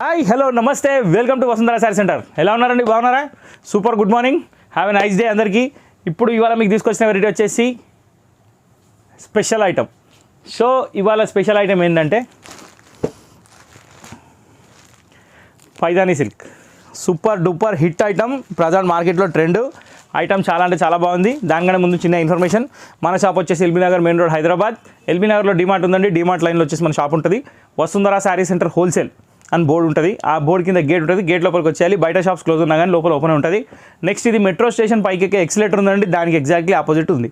Hi hello namaste welcome to Vasundhara sari centre. ఎలా ఉన్నారండి? బాగున్నారా? Super good morning, have a nice day అందరికీ. ఇప్పుడు ఇవాళ మీకు తీసుకొచ్చిన వెరైటీ వచ్చేసి స్పెషల్ ఐటమ్. సో ఇవాళ స్పెషల్ ఐటమ్ ఏంటంటే Paithani silk. Super duper hit item, present మార్కెట్లో ట్రెండ్ ఐటమ్. చాలా అంటే చాలా బాగుంది. దానికన్నా ముందు చిన్న ఇన్ఫర్మేషన్, మన షాప్ వచ్చేసి LB Nagar main road Hyderabad. LB నగర్లో డిమార్ట్ ఉందండి. డిమార్ట్ లైన్లో వచ్చేసి మన షాప్ ఉంటుంది. వసుంధర శారీ సెంటర్ హోల్సేల్ అని బోర్డు ఉంటుంది. ఆ బోర్డు కింద గేట్ ఉంటుంది. గేట్ లోపలికి వచ్చేయాలి. బయట షాప్స్ క్లోజ్ ఉన్నా కానీ లోపల ఓపెన్ ఉంటుంది. నెక్స్ట్ ఇది మెట్రో స్టేషన్ పైకి ఎక్సిలేటర్ ఉందండి, దానికి ఎగ్జాక్ట్లీ ఆపోజిట్ ఉంది.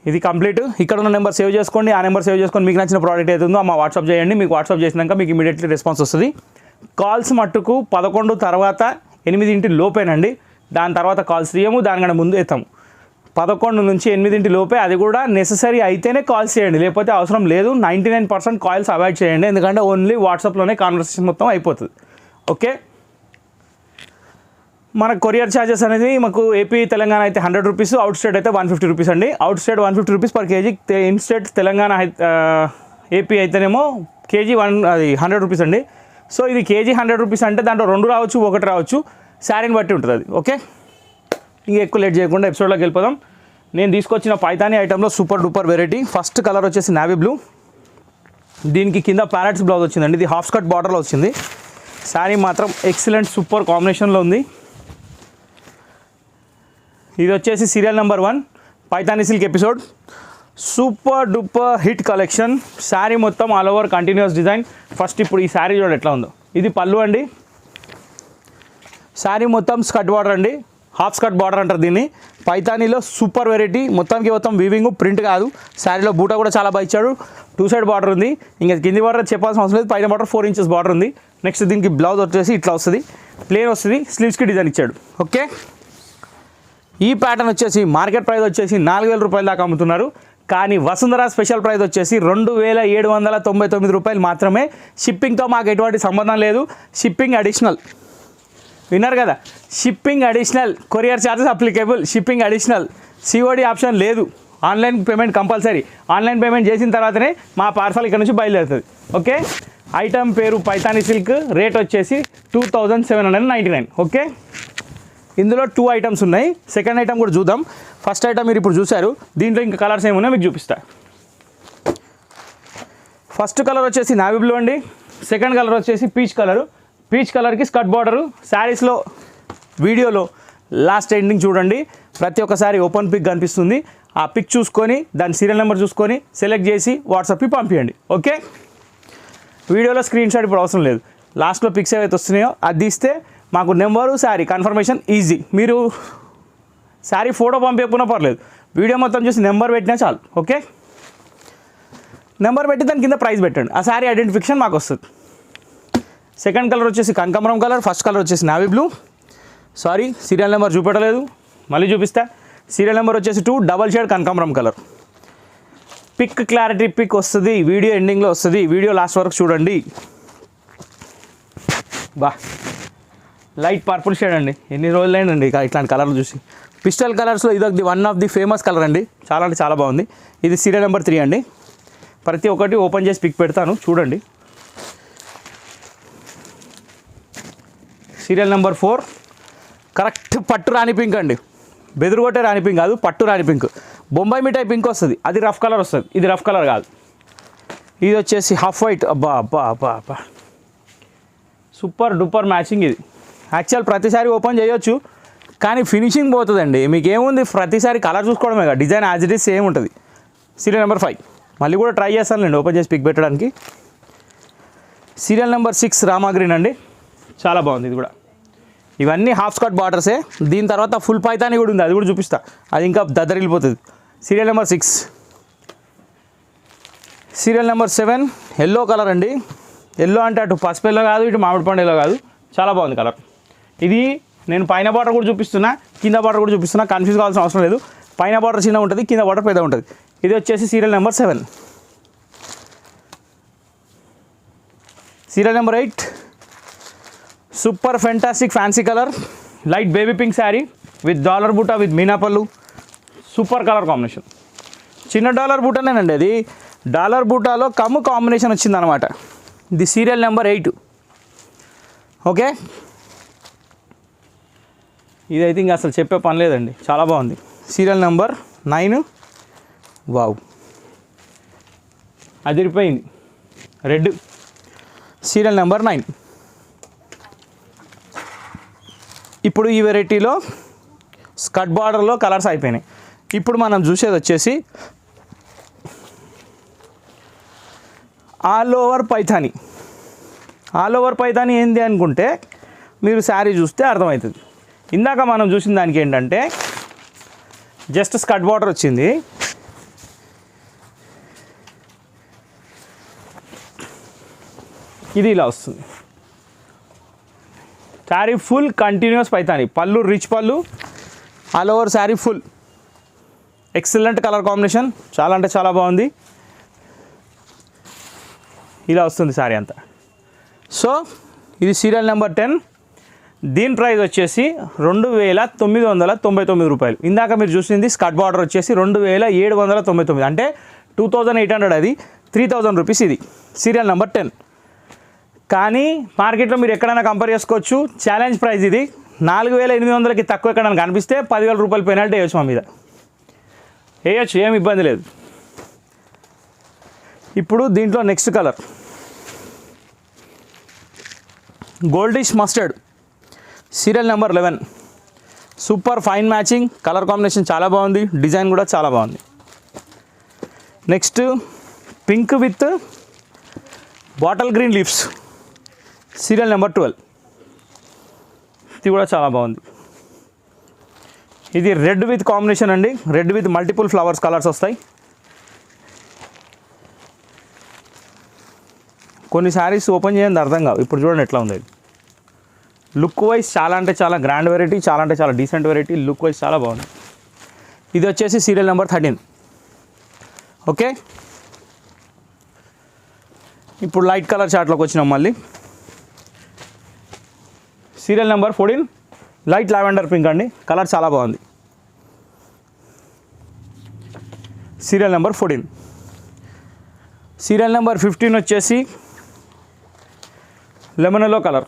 ఇది కంప్లీట్. ఇక్కడ ఉన్న నెంబర్ సేవ్ చేసుకోండి. ఆ నెంబర్ సేవ్ చేసుకొని మీకు నచ్చిన ప్రోడక్ట్ ఏదో మా వాట్సాప్ చేయండి. మీకు వాట్సాప్ చేసినాక మీకు ఇమీడియట్లీ రెస్పాన్స్ వస్తుంది. కాల్స్ మట్టుకు 11 తర్వాత 8 లోపేనండి. దాని తర్వాత కాల్స్ తీయము, దానికన్నా ముందు ఎత్తాము. 11 నుంచి 8 లోపే, అది కూడా నెససరీ అయితేనే కాల్స్ చేయండి, లేకపోతే అవసరం లేదు. 99% కాల్స్ అవాయిడ్ చేయండి, ఎందుకంటే ఓన్లీ వాట్సాప్లోనే కాన్వర్సేషన్ మొత్తం అయిపోతుంది. ఓకే, మన కొరియర్ ఛార్జెస్ అనేది మాకు ఏపీ తెలంగాణ అయితే 100 రూపీస్, అవుట్ స్టేట్ అయితే 150 రూపీస్ అండి. Out state 150 rupees per KG. In state Telangana AP అయితేనేమో కేజీ 100 రూపీస్ అండి. సో ఇది కేజీ 100 రూపీస్ అంటే దాంట్లో 2 రావచ్చు, 1 రావచ్చు, శారీని బట్టి ఉంటుంది అది. ఓకే, ఇంకా ఎక్కువ లేట్ చేయకుండా ఎపిసోడ్లోకి వెళ్ళిపోదాం. నేను తీసుకొచ్చిన పైతానీ ఐటెంలో super duper variety. First colour వచ్చేసి నావీ బ్లూ. దీనికి కింద ప్యారెట్స్ బ్లౌజ్ వచ్చిందండి. ఇది హాఫ్ స్కర్ట్ బార్డర్లో వచ్చింది. శారీ మాత్రం ఎక్సలెంట్ సూపర్ కాంబినేషన్లో ఉంది. ఇది వచ్చేసి serial number 1 Paithani silk episode. Super duper hit collection. Sari మొత్తం all over continuous design. First ఇప్పుడు ఈ శారీ చూడండి ఎట్లా ఉందో. ఇది పళ్ళు అండి. శారీ మొత్తం స్కర్ట్ బార్డర్ అండి, హాఫ్ స్కర్ట్ బార్డర్ అంటారు దీన్ని. పైతానీలో సూపర్ వెరైటీ. మొత్తానికి మొత్తం వీవింగ్, ప్రింట్ కాదు. శారీలో బూటా కూడా చాలా బాగా ఇచ్చాడు. 2 సైడ్ బార్డర్ ఉంది. ఇంకా కింది బార్డర్ చెప్పాల్సిన అవసరం లేదు. పైన బార్డర్ 4 ఇంచెస్ బార్డర్ ఉంది. నెక్స్ట్ దీనికి బ్లౌజ్ వచ్చేసి ఇట్లా వస్తుంది, ప్లేన్ వస్తుంది. స్లీవ్స్కి డిజైన్ ఇచ్చాడు. ఓకే, ఈ ప్యాటర్న్ వచ్చేసి మార్కెట్ ప్రైస్ వచ్చేసి 4000 రూపాయల దాకా అమ్ముతున్నారు. కానీ వసుంధర స్పెషల్ ప్రైస్ వచ్చేసి 2799 రూపాయలు మాత్రమే. షిప్పింగ్తో మాకు ఎటువంటి సంబంధం లేదు. Shipping additional. విన్నారు కదా, shipping additional. Courier charges applicable, shipping additional. COD option లేదు. Online payment compulsory. Online payment చేసిన తర్వాతనే మా పార్సల్ ఇక్కడ నుంచి బయలుదేరుతుంది. ఓకే, ఐటమ్ పేరు పైతానీ సిల్క్. రేట్ వచ్చేసి 2799. ఓకే, ఇందులో 2 ఐటమ్స్ ఉన్నాయి. సెకండ్ ఐటమ్ కూడా చూద్దాం. ఫస్ట్ ఐటమ్ మీరు ఇప్పుడు చూశారు. దీంట్లో ఇంకా కలర్స్ ఏమున్నాయో మీకు చూపిస్తా. ఫస్ట్ కలర్ వచ్చేసి నావీ బ్లూ అండి. సెకండ్ కలర్ వచ్చేసి పీచ్ కలరు. పీచ్ కలర్కి స్కర్ట్ బార్డరు. శారీస్లో వీడియోలో లాస్ట్ ఎండింగ్ చూడండి, ప్రతి ఒక్కసారి ఓపెన్ పిక్ కనిపిస్తుంది. ఆ పిక్ చూసుకొని దాని సీరియల్ నెంబర్ చూసుకొని సెలెక్ట్ చేసి వాట్సాప్కి పంపించండి. ఓకే, వీడియోలో స్క్రీన్ షాట్ ఇప్పుడు అవసరం లేదు. లాస్ట్లో పిక్స్ ఏవైతే వస్తున్నాయో అది తీస్తే మాకు నెంబరు, శారీ కన్ఫర్మేషన్ ఈజీ. మీరు శారీ ఫోటో పంపించకపోయినా పర్లేదు, వీడియో మొత్తం చూసి నెంబర్ పెట్టినా చాలు. ఓకే, నెంబర్ పెట్టి దాని కింద ప్రైస్ పెట్టండి. ఆ శారీ ఐడెంటిఫికేషన్ మాకు వస్తుంది. సెకండ్ కలర్ వచ్చేసి కనకాంబరం కలర్. ఫస్ట్ కలర్ వచ్చేసి navy blue. Sorry, serial number చూపెట్టలేదు, మళ్ళీ చూపిస్తా. సీరియల్ నెంబర్ వచ్చేసి 2 డబల్ షేడ్ కనకాంబరం కలర్. పిక్ క్లారిటీ పిక్ వస్తుంది, వీడియో ఎండింగ్లో వస్తుంది. వీడియో లాస్ట్ వరకు చూడండి. బా, లైట్ పర్పుల్ షేడ్ అండి. ఎన్ని రోజులైందండి ఇట్లాంటి కలర్లు చూసి. పిస్టల్ కలర్స్లో ఇది one of the famous colour అండి. చాలా అంటే చాలా బాగుంది. ఇది సీరియల్ నెంబర్ 3 అండి. ప్రతి ఒక్కటి ఓపెన్ చేసి పిక్ పెడతాను, చూడండి. సీరియల్ నెంబర్ 4 కరెక్ట్ పట్టు రాణి పింక్ అండి. బెదురుగొట్టే రాణి పింక్ కాదు, పట్టు రాణి పింక్. బొంబాయి మిఠాయి పింక్ వస్తుంది, అది రఫ్ కలర్ వస్తుంది. ఇది రఫ్ కలర్ కాదు. ఇది వచ్చేసి హాఫ్ వైట్. అబ్బా అబ్బా అబ్బా అబ్బా, సూపర్ డూపర్ మ్యాచింగ్. ఇది యాక్చువల్ ప్రతిసారి ఓపెన్ చేయొచ్చు, కానీ ఫినిషింగ్ పోతుందండి. మీకు ఏముంది, ప్రతిసారి కలర్ చూసుకోవడమే కదా, design as it is same ఉంటుంది. సీరియల్ నెంబర్ 5 మళ్ళీ కూడా ట్రై చేస్తానులేండి ఓపెన్ చేసి పిక్ పెట్టడానికి. సీరియల్ నెంబర్ 6 రామా గ్రీన్ అండి. చాలా బాగుంది ఇది కూడా. ఇవన్నీ హాఫ్ స్కర్ట్ బార్డర్సే. దీని తర్వాత ఫుల్ పైతానీ కూడా ఉంది, అది కూడా చూపిస్తా. అది ఇంకా దద్దరిల్లిపోతుంది. Serial number 6. Serial number 7 yellow colour అండి. ఎల్లో అంటే అటు పసుపు ఎల్లో కాదు, ఇటు మామిడి పండు ఎల్లో కాదు. చాలా బాగుంది కలర్. ఇది నేను పైన బార్డర్ కూడా చూపిస్తున్నా, కింద బార్డర్ కూడా చూపిస్తున్నా. కన్ఫ్యూజ్ కావాల్సిన అవసరం లేదు. పైన బార్డర్ చిన్న ఉంటుంది, కింద బార్డర్ పెద్ద ఉంటుంది. ఇది వచ్చేసి serial number 7. Serial number 8 super fantastic fancy colour. Light baby pink sari with dollar బూటా విత్ మీనా పళ్ళు. Super colour combination. చిన్న డాలర్ బూటానేనండి. అది డాలర్ బూటాలో కమ్ము కాంబినేషన్ వచ్చిందనమాట. ఇది సీరియల్ నెంబర్ 8. ఓకే, ఇదైతే ఇంకా అసలు చెప్పే పని లేదండి, చాలా బాగుంది. Serial number 9. వావ్, అదిరిపోయింది, రెడ్. Serial number 9. ఇప్పుడు ఈ వెరైటీలో స్కర్ట్ బార్డర్లో కలర్స్ అయిపోయినాయి. ఇప్పుడు మనం చూసేది వచ్చేసి all over Paithani. All over Paithani ఏంది అనుకుంటే మీరు శారీ చూస్తే అర్థమవుతుంది. ఇందాక మనం చూసిన దానికి ఏంటంటే జస్ట్ స్కర్ట్ బార్డర్ వచ్చింది, ఇది ఇలా వస్తుంది. శారీ ఫుల్ కంటిన్యూస్ పైథానీ, పళ్ళు రిచ్ పళ్ళు, all over sari full excellent colour combination, చాలా అంటే చాలా బాగుంది. ఇలా వస్తుంది శారీ అంతా. సో ఇది సీరియల్ నెంబర్ 10. దీని ప్రైస్ వచ్చేసి 2,999 రూపాయలు. ఇందాక మీరు చూసింది స్కర్ట్ బార్డర్ వచ్చేసి 2,799, అంటే 2,800, అది 3,000 రూపీస్. ఇది సీరియల్ నెంబర్ 10. కానీ మార్కెట్లో మీరు ఎక్కడైనా కంపేర్ చేసుకోవచ్చు. ఛాలెంజ్ ప్రైస్ ఇది. 4,800కి తక్కువ ఎక్కడైనా కనిపిస్తే 10,000 రూపాయలు పెనాల్టీ వేయచ్చు, మా మీద వేయచ్చు, ఏమి ఇబ్బంది లేదు. ఇప్పుడు దీంట్లో next colour goldish mustard, serial number 11. Super fine matching, colour combination చాలా బాగుంది, డిజైన్ కూడా చాలా బాగుంది. Next pink with bottle green leaves, serial number 12. ఇది కూడా చాలా బాగుంది. ఇది రెడ్ విత్ కాంబినేషన్ అండి, red with multiple flowers colours వస్తాయి. కొన్ని శారీస్ ఓపెన్ చేయండి అర్థం కావు. ఇప్పుడు చూడండి ఎట్లా ఉంది. లుక్ వైజ్ చాలా అంటే చాలా గ్రాండ్ వెరైటీ, చాలా అంటే చాలా డీసెంట్ వెరైటీ, లుక్ వైజ్ చాలా బాగుంది. ఇది వచ్చేసి సీరియల్ నెంబర్ 13. ఓకే, ఇప్పుడు లైట్ కలర్ చార్ట్లోకి వచ్చినాం మళ్ళీ. Serial number 14, light lavender pink అండి, కలర్ చాలా బాగుంది. Serial number 14. సీరియల్ నెంబర్ 15 వచ్చేసి లెమన్ ఎల్లో కలర్.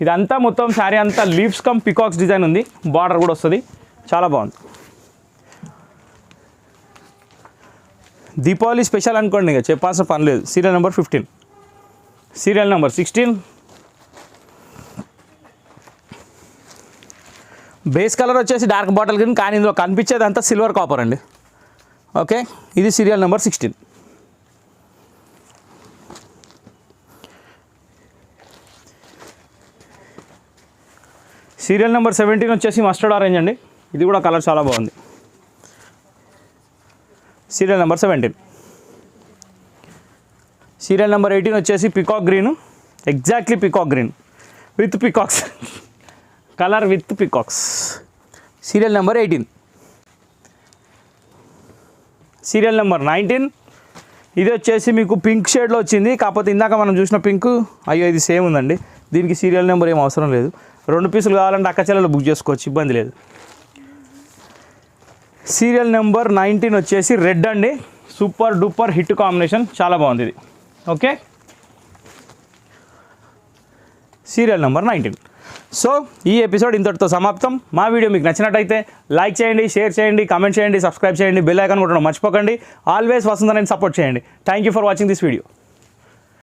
ఇదంతా మొత్తం శారీ అంతా లీవ్స్ కమ్ పికాక్స్ డిజైన్ ఉంది, బార్డర్ కూడా వస్తుంది, చాలా బాగుంది. దీపావళి స్పెషల్ అనుకోండి, ఇంకా చెప్పాల్సిన పని లేదు. Serial number 15. Serial number 16. Base colour వచ్చేసి డార్క్ బాటిల్ గ్రీన్, కానీ ఇందులో కనిపించేది అంతా సిల్వర్ కాపర్ అండి. ఓకే, ఇది సీరియల్ నెంబర్ 16. సీరియల్ నెంబర్ 17 వచ్చేసి మస్టర్డ్ ఆరెంజ్ అండి, ఇది కూడా కలర్ చాలా బాగుంది. Serial number 17. సీరియల్ నెంబర్ 18 వచ్చేసి peacock green, exactly peacock green with peacocks, colour with peacocks. Serial number 18. Serial number 19. ఇది వచ్చేసి మీకు పింక్ షేడ్లో వచ్చింది, కాకపోతే ఇందాక మనం చూసిన పింక్, అయ్యో ఇది సేమ్ ఉందండి. దీనికి సీరియల్ నెంబర్ ఏం అవసరం లేదు, 2 పీసులు కావాలంటే అక్క చెల్లెలు బుక్ చేసుకోవచ్చు, ఇబ్బంది లేదు. సీరియల్ నెంబర్ 19 వచ్చేసి రెడ్ అండి, సూపర్ డూపర్ హిట్ కాంబినేషన్, చాలా బాగుంది ఇది. Okay, serial number 19. సో ఈ ఎపిసోడ్ ఇంతటితో సమాప్తం. మా వీడియో మీకు నచ్చినట్టయితే లైక్ చేయండి, షేర్ చేయండి, కామెంట్ చేయండి, సబ్స్క్రైబ్ చేయండి, బెల్ ఐకాన్ కొట్టడం మర్చిపోకండి. ఆల్వేస్ వస్తుందని సపోర్ట్ చేయండి. Thank you for watching this video.